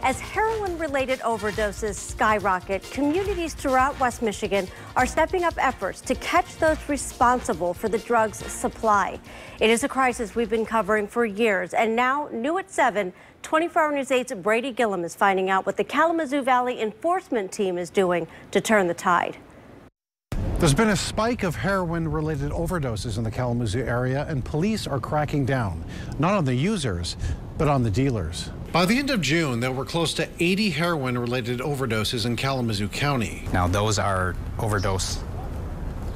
As heroin-related overdoses skyrocket, communities throughout West Michigan are stepping up efforts to catch those responsible for the drug's supply. It is a crisis we've been covering for years, and now, new at 7, 24 Hour News 8's Brady Gillum is finding out what the Kalamazoo Valley enforcement team is doing to turn the tide. There's been a spike of heroin-related overdoses in the Kalamazoo area, and police are cracking down, not on the users, but on the dealers. By the end of June, there were close to 80 heroin-related overdoses in Kalamazoo County. Now, those are overdose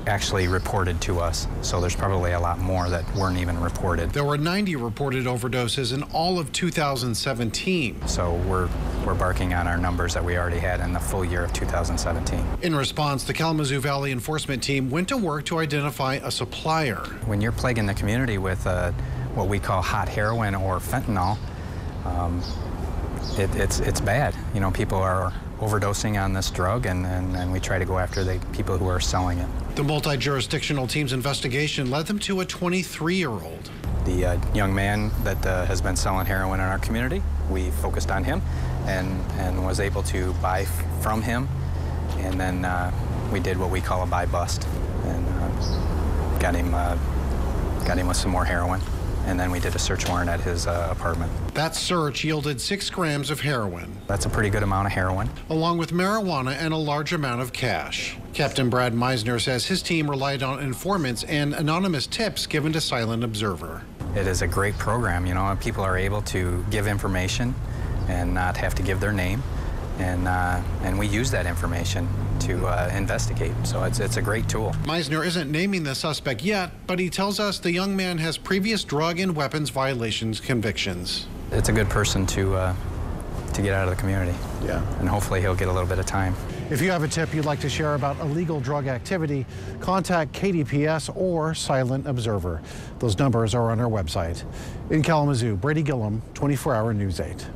actually reported to us, so there's probably a lot more that weren't even reported. There were 90 reported overdoses in all of 2017. So we're barking on our numbers that we already had in the full year of 2017. In response, the Kalamazoo Valley enforcement team went to work to identify a supplier. When you're plaguing the community with what we call hot heroin or fentanyl, it's bad. You know, people are overdosing on this drug, and we try to go after the people who are selling it. The multi-jurisdictional team's investigation led them to a 23-year-old. The young man that has been selling heroin in our community, we focused on him and was able to buy from him, and then we did what we call a buy bust, and got him with some more heroin. And then we did a search warrant at his apartment. That search yielded 6 grams of heroin. That's a pretty good amount of heroin. Along with marijuana and a large amount of cash. Captain Brad Meisner says his team relied on informants and anonymous tips given to Silent Observer. It is a great program, you know, people are able to give information and not have to give their name. And we use that information to investigate, so it's a great tool. Meisner isn't naming the suspect yet, but he tells us the young man has previous drug and weapons violations convictions. It's a good person to get out of the community. Yeah. And hopefully he'll get a little bit of time. If you have a tip you'd like to share about illegal drug activity, contact KDPS or Silent Observer. Those numbers are on our website. In Kalamazoo, Brady Gillum, 24 Hour News 8.